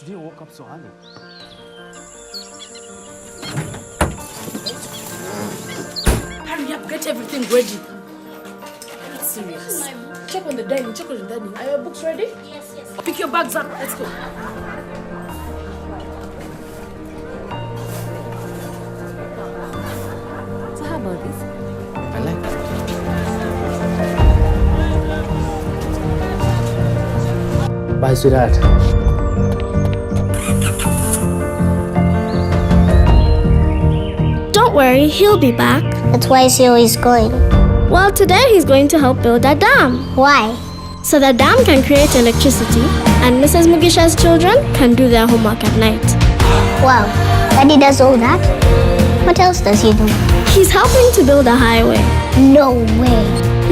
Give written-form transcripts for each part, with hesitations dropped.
Today I woke up so early. Hurry up, get everything ready. That's serious. Check on the dining, check on the dining. Are your books ready? Yes, yes. Pick your bags up, let's go. So how about this? I like that. Bye, sweetheart. Don't worry, he'll be back. That's why he's always going. Well, today he's going to help build a dam. Why? So the dam can create electricity and Mrs. Mugisha's children can do their homework at night. Wow, Daddy does all that? What else does he do? He's helping to build a highway. No way.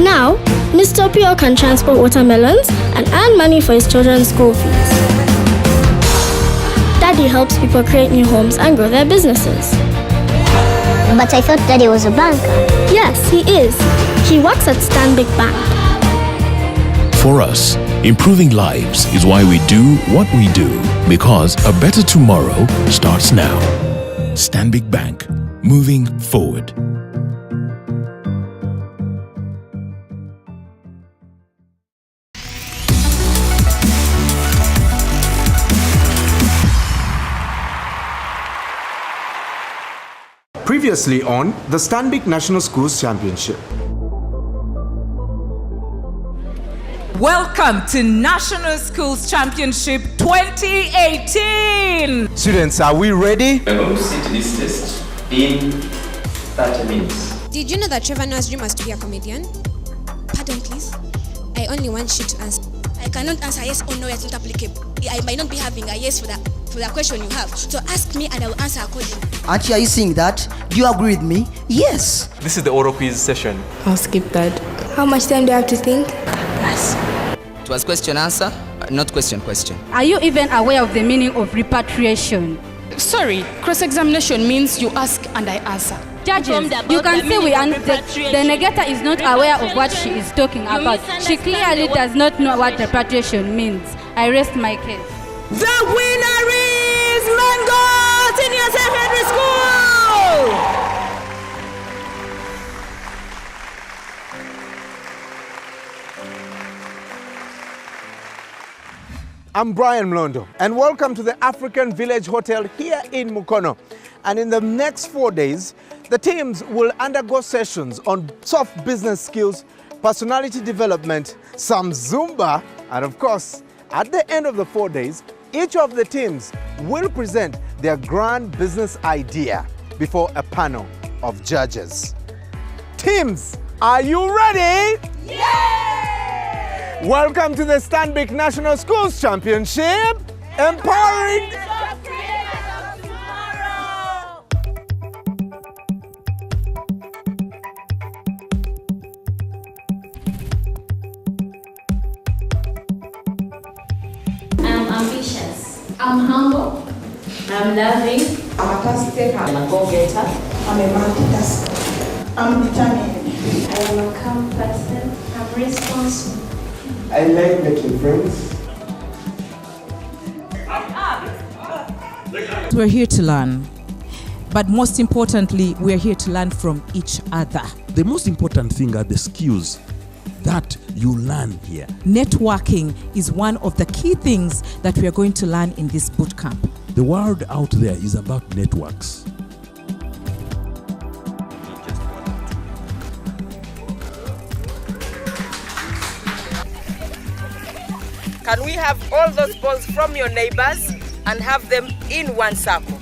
Now, Mr. Pio can transport watermelons and earn money for his children's school fees. Daddy helps people create new homes and grow their businesses. But I thought Daddy was a banker. Yes, he is. He works at Stanbic Bank. For us, improving lives is why we do what we do, because a better tomorrow starts now. Stanbic Bank, moving forward. Previously on the Stanbic National Schools Championship. Welcome to National Schools Championship 2018! Students, are we ready? We're going to sit this test in 30 minutes. Did you know that Trevor Noah's dream was to be a comedian? Pardon, please. I only want you to answer. I cannot answer yes or no, it's not applicable. I might not be having a yes for the question you have. So ask me and I will answer accordingly. Auntie, are you saying that? Do you agree with me? Yes. This is the oral quiz session. I'll skip that. How much time do I have to think? Yes. It was question answer, not question. Are you even aware of the meaning of repatriation? Sorry, cross-examination means you ask and I answer. Judges, you can see the negator is not aware of what she is talking about. She clearly does not know what repatriation means. I rest my case. The winner is Mango Senior Secondary School! I'm Brian Mlondo, and welcome to the African Village Hotel here in Mukono. And in the next 4 days, the teams will undergo sessions on soft business skills, personality development, some Zumba, and of course, at the end of the 4 days, each of the teams will present their grand business idea before a panel of judges. Teams, are you ready? Yay! Welcome to the Stanbic National Schools Championship, empowering the creators of tomorrow! I'm ambitious. I'm humble. I'm loving. I'm a task taker. I'm a go-getter. I'm a multitasker. I'm determined. I am a calm person. I'm responsible. I like making friends. We're here to learn, but most importantly, we're here to learn from each other. The most important thing are the skills that you learn here. Networking is one of the key things that we are going to learn in this boot camp. The world out there is about networks. Can we have all those balls from your neighbors and have them in one circle?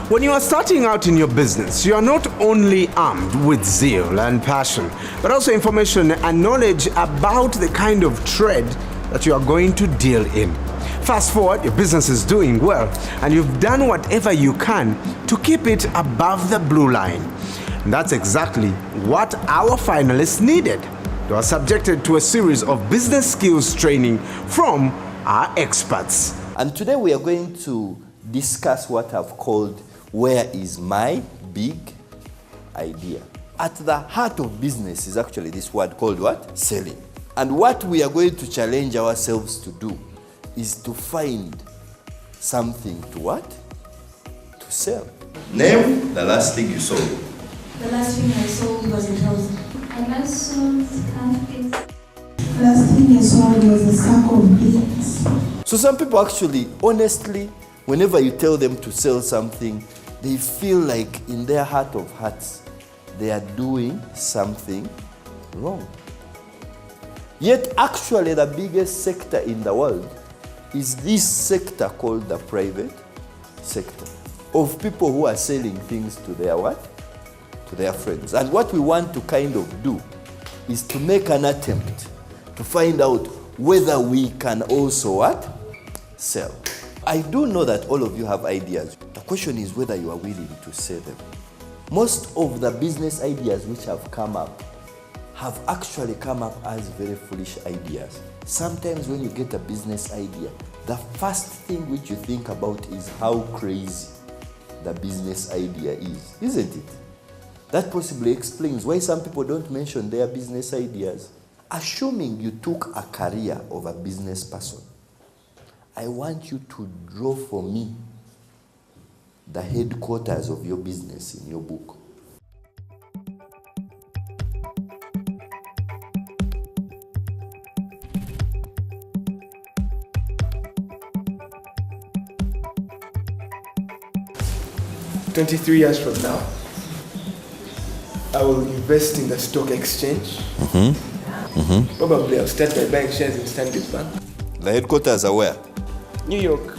When you are starting out in your business, you are not only armed with zeal and passion, but also information and knowledge about the kind of trade that you are going to deal in. Fast forward, your business is doing well, and you've done whatever you can to keep it above the blue line. And that's exactly what our finalists needed. They were subjected to a series of business skills training from our experts. And today we are going to discuss what I've called "Where is my big idea?" At the heart of business is actually this word called what? Selling. And what we are going to challenge ourselves to do is to find something to what? To sell. Name the last thing you sold. The last thing I sold was a house. I last sold Stanbic. The last thing I sold was a sack of beans. So some people actually, honestly, whenever you tell them to sell something, they feel like in their heart of hearts, they are doing something wrong. Yet actually the biggest sector in the world is this sector called the private sector, of people who are selling things to their what? To their friends. And what we want to kind of do is to make an attempt to find out whether we can also what? Sell. I do know that all of you have ideas. The question is whether you are willing to say them. Most of the business ideas which have come up have actually come up as very foolish ideas. Sometimes when you get a business idea, the first thing which you think about is how crazy the business idea is, isn't it? That possibly explains why some people don't mention their business ideas. Assuming you took a career of a business person, I want you to draw for me the headquarters of your business in your book. "23 years from now, I will invest in the stock exchange. Probably I'll start by buying shares in Stanbic Bank." The headquarters are where? New York.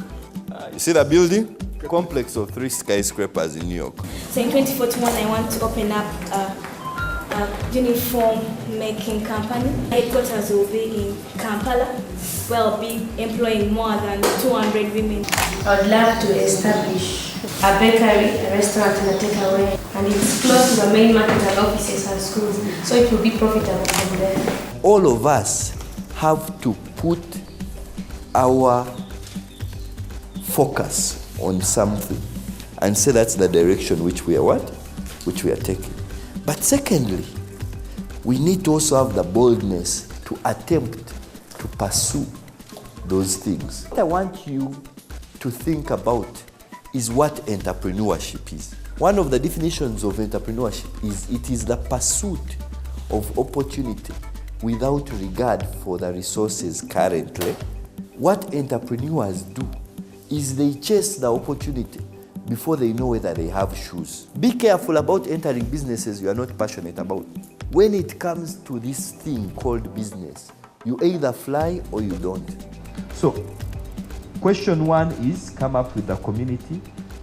You see the building? Complex of 3 skyscrapers in New York. So in 2041, I want to open up a uniform making company. Headquarters will be in Kampala, where I'll be employing more than 200 women. I would love to establish a bakery, a restaurant, and a takeaway, and it's close to the main market and offices and schools, so it will be profitable from there. All of us have to put our focus on something and say that's the direction which we are what? Which we are taking. But secondly, we need to also have the boldness to attempt to pursue those things. What I want you to think about is what entrepreneurship is. One of the definitions of entrepreneurship is it is the pursuit of opportunity without regard for the resources currently. What entrepreneurs do is they chase the opportunity before they know whether they have shoes. Be careful about entering businesses you are not passionate about. When it comes to this thing called business, you either fly or you don't. So, question 1 is come up with the community.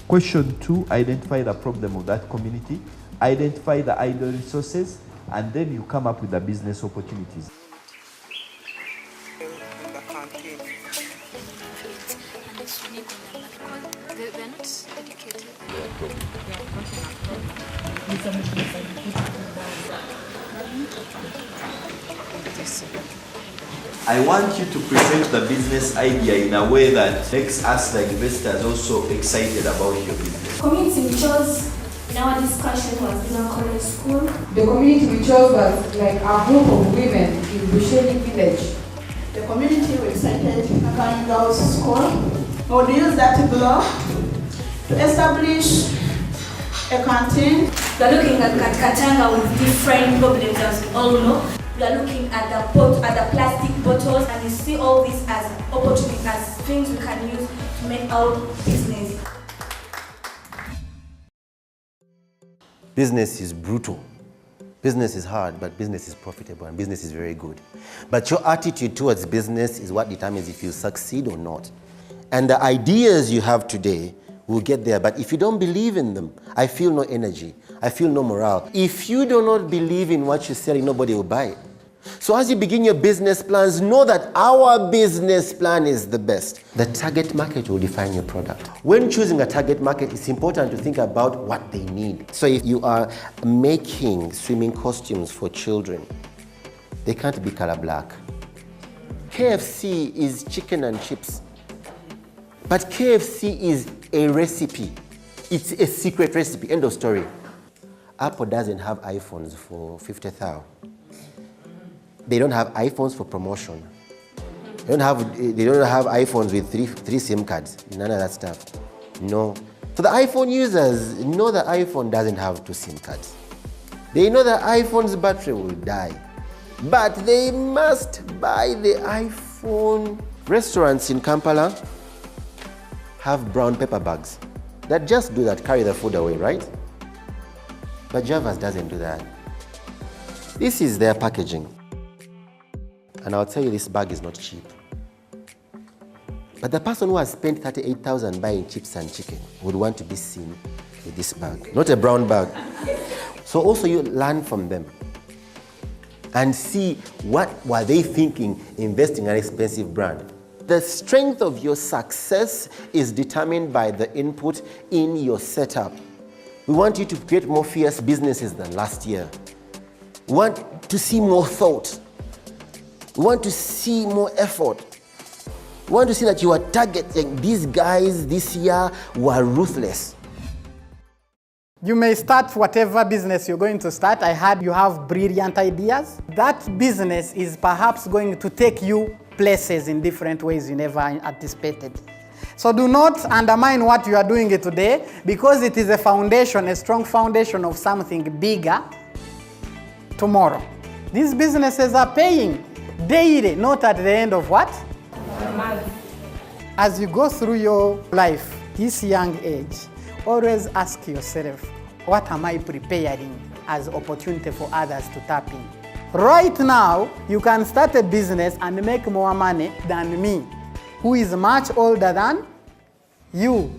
Question 2, identify the problem of that community. Identify the idle resources, and then you come up with the business opportunities. I want you to present the business idea in a way that makes us, the investors, also excited about your business. Community we chose in our discussion was in our college school. The community we chose was like a group of women in Busheli village. The community we selected Kakani Girls School. We would use that blog to establish a canteen. We are looking at Katanga with different problems, as we all know. We are looking at the plastic bottles, and we see all this as opportunities, as things we can use to make our business. Business is brutal. Business is hard, but business is profitable, and business is very good. But your attitude towards business is what determines if you succeed or not. And the ideas you have today will get there, but if you don't believe in them, I feel no energy, I feel no morale. If you do not believe in what you're selling, nobody will buy it. So as you begin your business plans, know that our business plan is the best. The target market will define your product. When choosing a target market, it's important to think about what they need. So if you are making swimming costumes for children, they can't be color black. KFC is chicken and chips, but KFC is a recipe. It's a secret recipe, end of story. Apple doesn't have iPhones for 50,000. They don't have iPhones for promotion. They don't have iPhones with three SIM cards. None of that stuff. No. For the iPhone users, know the iPhone doesn't have 2 SIM cards. They know the iPhone's battery will die. But they must buy the iPhone. Restaurants in Kampala have brown paper bags that just do that, carry the food away, right? But Javas doesn't do that. This is their packaging. And I'll tell you, this bag is not cheap. But the person who has spent 38,000 buying chips and chicken would want to be seen with this bag, not a brown bag. So also you learn from them and see what were they thinking investing in an expensive brand. The strength of your success is determined by the input in your setup. We want you to create more fierce businesses than last year. We want to see more thought. We want to see more effort. We want to see that you are targeting these guys this year who are ruthless. You may start whatever business you're going to start. I heard you have brilliant ideas. That business is perhaps going to take you places in different ways you never anticipated. So do not undermine what you are doing today, because it is a foundation, a strong foundation of something bigger tomorrow. These businesses are paying daily, not at the end of what? As you go through your life, this young age, always ask yourself, what am I preparing as opportunity for others to tap in? Right now, you can start a business and make more money than me, who is much older than you.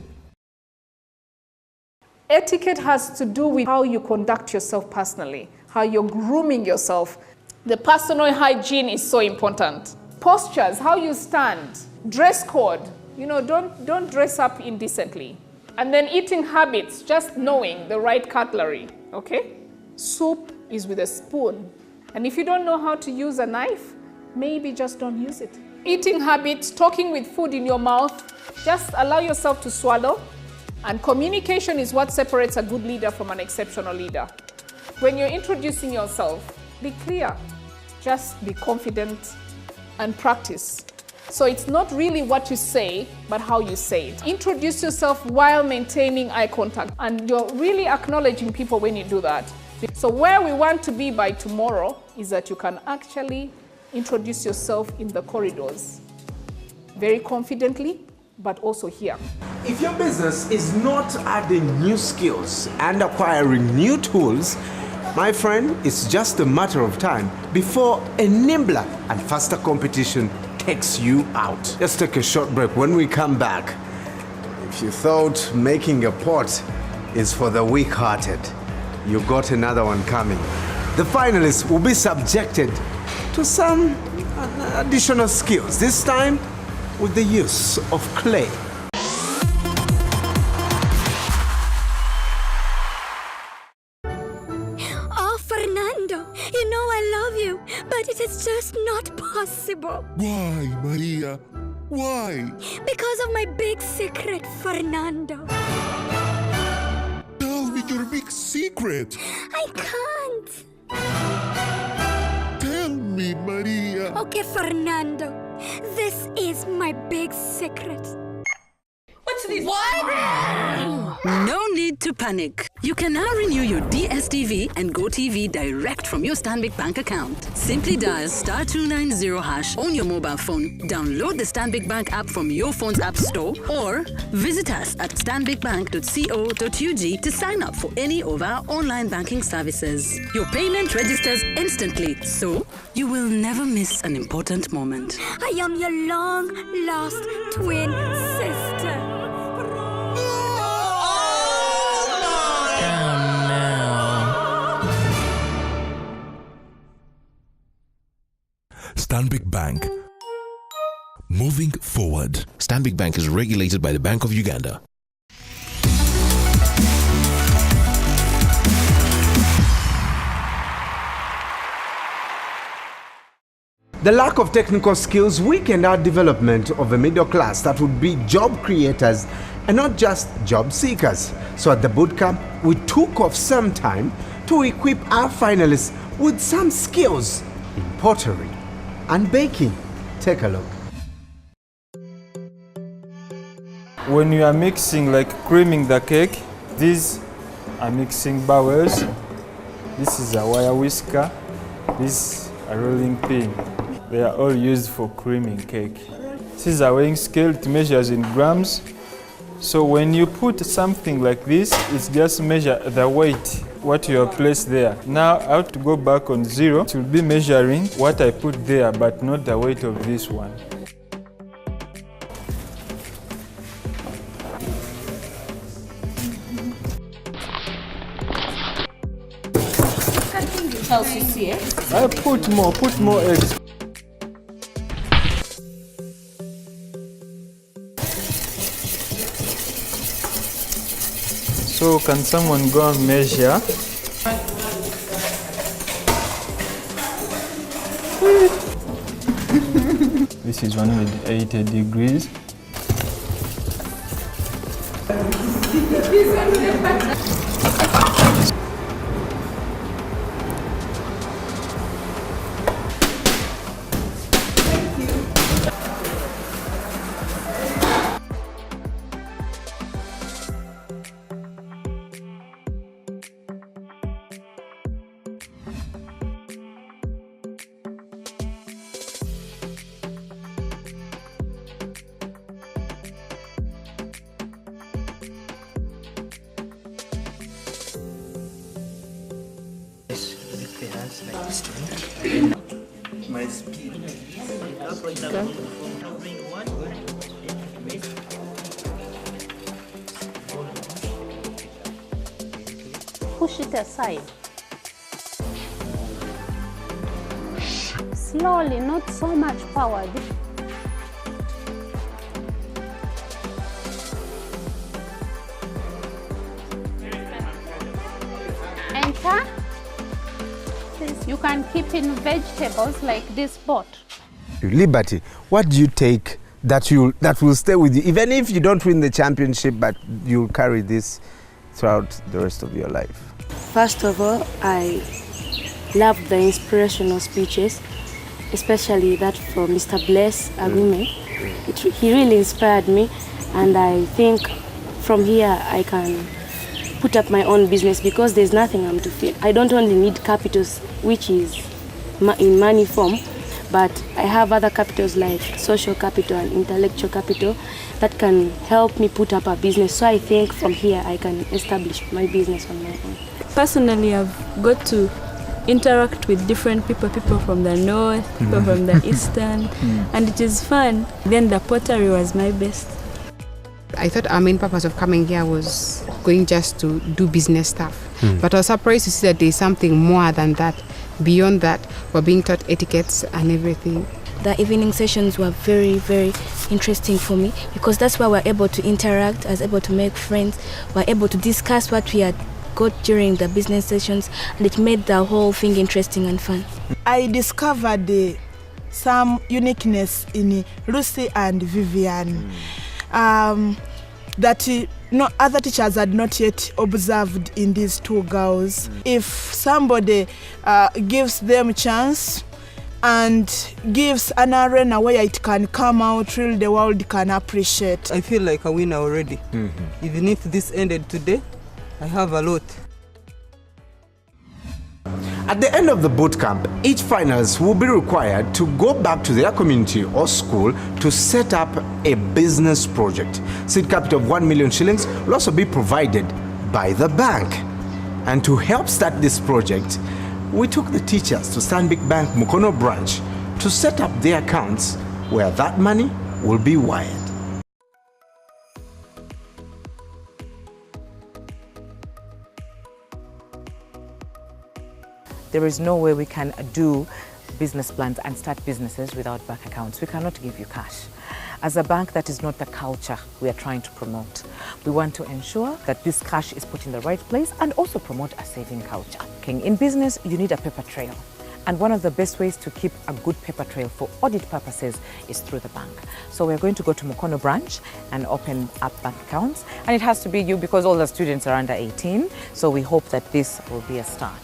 Etiquette has to do with how you conduct yourself personally, how you're grooming yourself. The personal hygiene is so important. Postures, how you stand, dress code, don't dress up indecently. And then eating habits, just knowing the right cutlery, okay? Soup is with a spoon. And if you don't know how to use a knife, maybe just don't use it. Eating habits, talking with food in your mouth, just allow yourself to swallow. And communication is what separates a good leader from an exceptional leader. When you're introducing yourself, be clear, just be confident and practice. So it's not really what you say, but how you say it. Introduce yourself while maintaining eye contact, and you're really acknowledging people when you do that. So where we want to be by tomorrow is that you can actually introduce yourself in the corridors, very confidently, but also here. If your business is not adding new skills and acquiring new tools, my friend, it's just a matter of time before a nimbler and faster competition takes you out. Let's take a short break. When we come back, if you thought making a pot is for the weak-hearted, you got another one coming. The finalists will be subjected to some additional skills, this time with the use of clay. But it is just not possible. Why, Maria? Why? Because of my big secret, Fernando. Tell me your big secret. I can't. Tell me, Maria. Okay, Fernando. This is my big secret. What's this? What? No need to panic. You can now renew your DSTV and GoTV direct from your Stanbic Bank account. Simply dial *290# on your mobile phone, download the Stanbic Bank app from your phone's app store, or visit us at stanbicbank.co.ug to sign up for any of our online banking services. Your payment registers instantly, so you will never miss an important moment. I am your long-lost twin sister. Stanbic Bank. Moving forward. Stanbic Bank is regulated by the Bank of Uganda. The lack of technical skills weakened our development of a middle class that would be job creators and not just job seekers. So at the bootcamp, we took off some time to equip our finalists with some skills in pottery and baking. Take a look. When you are mixing, like creaming the cake, these are mixing bowls. This is a wire whisker. This is a rolling pin. They are all used for creaming cake. This is a weighing scale. It measures in grams. So when you put something like this, it's just measure the weight, what you have placed there. Now I have to go back on zero. It will be measuring what I put there, but not the weight of this one. I put more eggs. So can someone go and measure? This is 180 degrees. My speed. Push it aside. Slowly, not so much power. Enter. You can keep in vegetables like this pot. Liberty, what do you take that will stay with you, even if you don't win the championship, but you'll carry this throughout the rest of your life? First of all, I love the inspirational speeches, especially that from Mr. Bless Agume. He really inspired me, and I think from here I can put up my own business because there's nothing I'm to fear. I don't only need capitals, which is in money form, but I have other capitals like social capital and intellectual capital that can help me put up a business. So I think from here I can establish my business on my own. Personally, I've got to interact with different people from the north, people from the eastern, and it is fun. Then the pottery was my best. I thought our main purpose of coming here was going just to do business stuff. But I was surprised to see that there's something more than that. Beyond that, we're being taught etiquettes and everything. The evening sessions were very, very interesting for me because that's why we're able to interact, I was able to make friends, we're able to discuss what we had got during the business sessions, and it made the whole thing interesting and fun. I discovered some uniqueness in Lucy and Vivian. That other teachers had not yet observed in these two girls. If somebody gives them a chance and gives an arena where it can come out, really the world can appreciate. I feel like a winner already. Even if this ended today, I have a lot. At the end of the bootcamp, each finalist will be required to go back to their community or school to set up a business project. Seed capital of 1 million shillings will also be provided by the bank. And to help start this project, we took the teachers to Stanbic Bank Mukono branch to set up their accounts where that money will be wired. There is no way we can do business plans and start businesses without bank accounts. We cannot give you cash. As a bank, that is not the culture we are trying to promote. We want to ensure that this cash is put in the right place and also promote a saving culture. In business, you need a paper trail. And one of the best ways to keep a good paper trail for audit purposes is through the bank. So we're going to go to Mukono branch and open up bank accounts. And it has to be you because all the students are under 18. So we hope that this will be a start.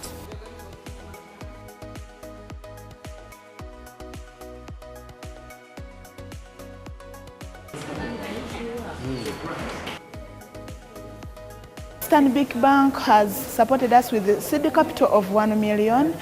Stanbic Bank has supported us with a seed capital of 1 million,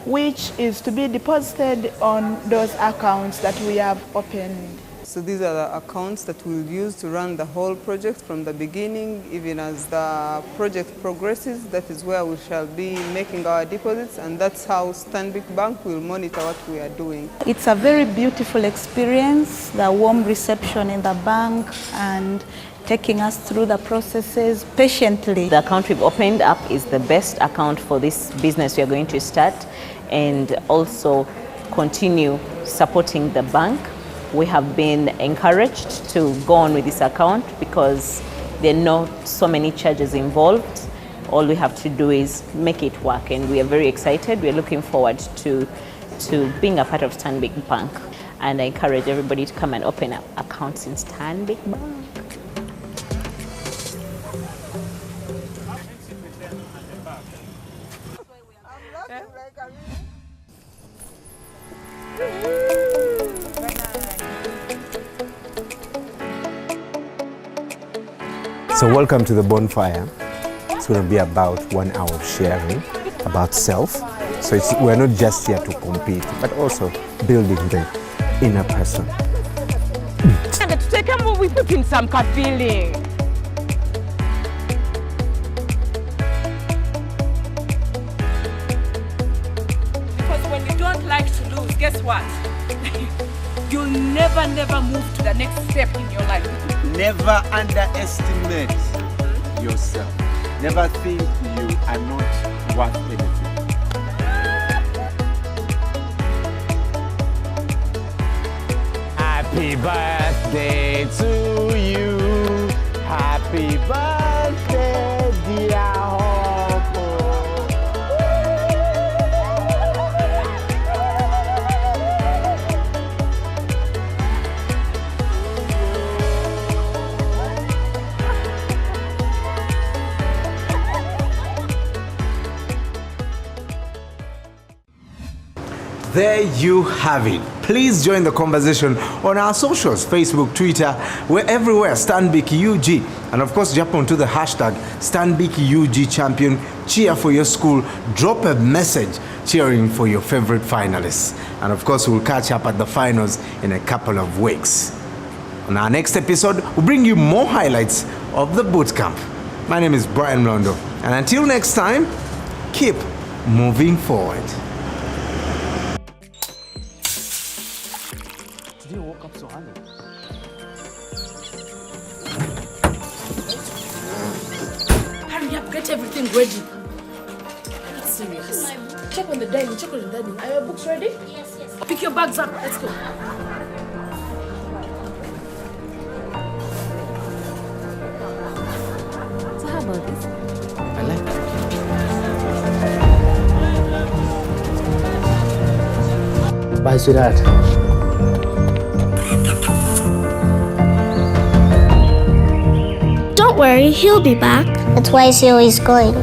which is to be deposited on those accounts that we have opened. So these are the accounts that we'll use to run the whole project from the beginning, even as the project progresses. That is where we shall be making our deposits, and that's how Stanbic Bank will monitor what we are doing. It's a very beautiful experience, the warm reception in the bank and taking us through the processes patiently. The account we've opened up is the best account for this business we are going to start, and also continue supporting the bank. We have been encouraged to go on with this account because there are not so many charges involved. All we have to do is make it work, and we are very excited. We are looking forward to being a part of Stanbic Bank, and I encourage everybody to come and open up accounts in Stanbic Bank. So welcome to the bonfire. It's going to be about 1 hour of sharing about self. So we're not just here to compete, but also building the inner person. And to take a move, we put in some feeling. Because when you don't like to lose, guess what? You'll never move to the next step in your life. Never underestimate yourself. Never think you are not worth anything. Happy birthday to you. Happy birthday, dear Hopo. There you have it. Please join the conversation on our socials, Facebook, Twitter. We're everywhere, Stanbic UG. And of course, jump onto the hashtag Stanbic UG Champion. Cheer for your school. Drop a message cheering for your favorite finalists. And of course, we'll catch up at the finals in a couple of weeks. On our next episode, we'll bring you more highlights of the bootcamp. My name is Brian Mlondo. And until next time, keep moving forward. Today you woke up so early. Hurry up, get everything ready. I'm not serious. Check on the dining, check on the dining. Are your books ready? Yes. Pick your bags up, let's go. So how about this? I like it. Bye, sweetheart. Don't worry, he'll be back. That's why is he always going?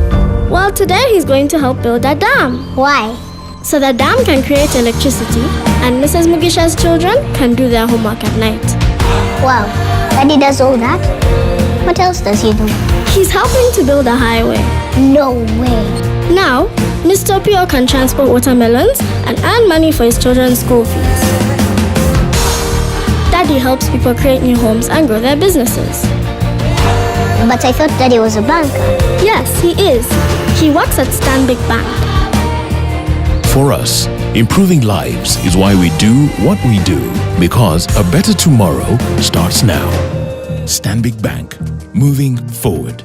Well, today he's going to help build a dam. Why? So the dam can create electricity and Mrs. Mugisha's children can do their homework at night. Wow, Daddy does all that? What else does he do? He's helping to build a highway. No way. Now, Mr. Pio can transport watermelons and earn money for his children's school fees. Daddy helps people create new homes and grow their businesses. But I thought Daddy was a banker. Yes, he is. He works at Stanbic Bank. For us, improving lives is why we do what we do, because a better tomorrow starts now. Stanbic Bank, moving forward.